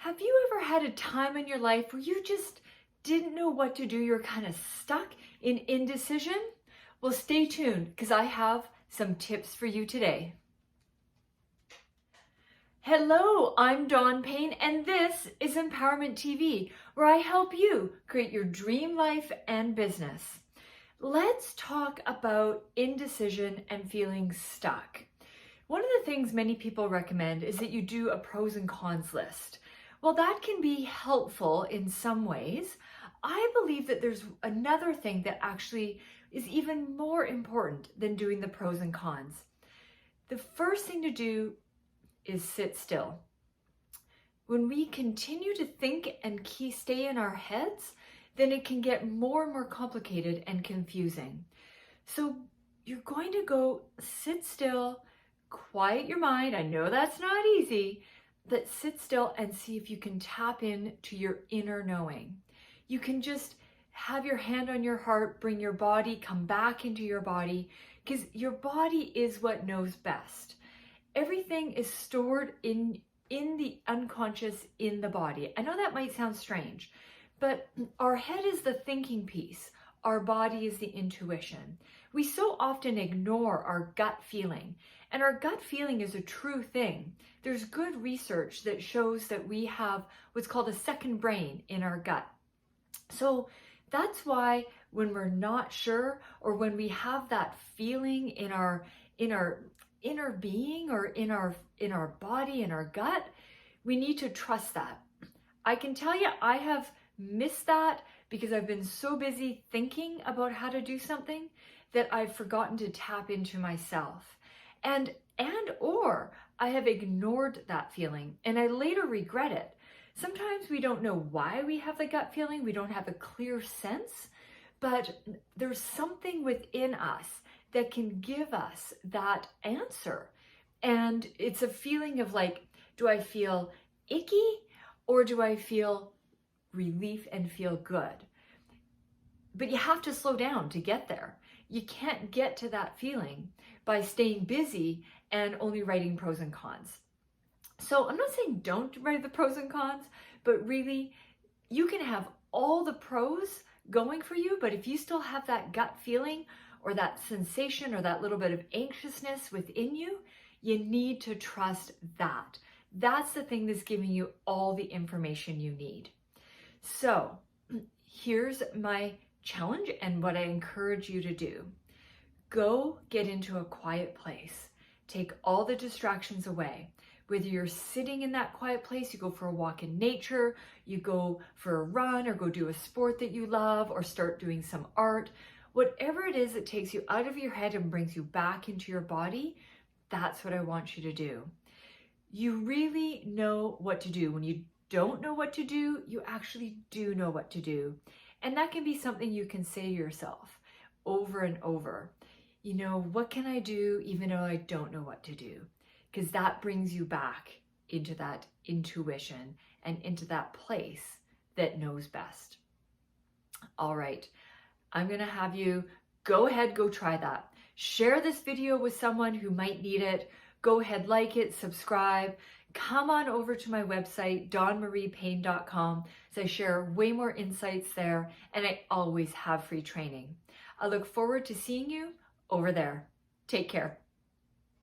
Have you ever had a time in your life where you just didn't know what to do? You're kind of stuck in indecision? Well, stay tuned because I have some tips for you today. Hello, I'm Dawn Payne and this is Empowerment TV, where I help you create your dream life and business. Let's talk about indecision and feeling stuck. One of the things many people recommend is that you do a pros and cons list. Well, that can be helpful in some ways. I believe that there's another thing that actually is even more important than doing the pros and cons. The first thing to do is sit still. When we continue to think and stay in our heads, then it can get more and more complicated and confusing. So you're going to go sit still, quiet your mind. I know that's not easy, but sit still and see if you can tap into your inner knowing. You can just have your hand on your heart, bring your body, come back into your body, because your body is what knows best. Everything is stored in the unconscious in the body. I know that might sound strange, but our head is the thinking piece. Our body is the intuition. We so often ignore our gut feeling, and our gut feeling is a true thing. There's good research that shows that we have what's called a second brain in our gut. So that's why when we're not sure, or when we have that feeling in our inner being, or in our body, in our gut, we need to trust that. I can tell you, I have missed that because I've been so busy thinking about how to do something that I've forgotten to tap into myself. Or I have ignored that feeling and I later regret it. Sometimes we don't know why we have the gut feeling. We don't have a clear sense, but there's something within us that can give us that answer. And it's a feeling of like, do I feel icky or do I feel relief and feel good? But you have to slow down to get there. You can't get to that feeling by staying busy and only writing pros and cons. So I'm not saying don't write the pros and cons, but really you can have all the pros going for you, but if you still have that gut feeling or that sensation or that little bit of anxiousness within you, you need to trust that. That's the thing that's giving you all the information you need. So here's my challenge and what I encourage you to do. Go get into a quiet place. Take all the distractions away. Whether you're sitting in that quiet place, you go for a walk in nature, you go for a run, or go do a sport that you love, or start doing some art. Whatever it is that takes you out of your head and brings you back into your body, that's what I want you to do. You really know what to do. When you don't know what to do, you actually do know what to do. And that can be something you can say to yourself over and over. You know, what can I do even though I don't know what to do? Because that brings you back into that intuition and into that place that knows best. All right, I'm gonna have you go ahead, go try that. Share this video with someone who might need it. Go ahead, like it, subscribe. Come on over to my website, dawnmariepayne.com, so I share way more insights there, and I always have free training. I look forward to seeing you over there. Take care.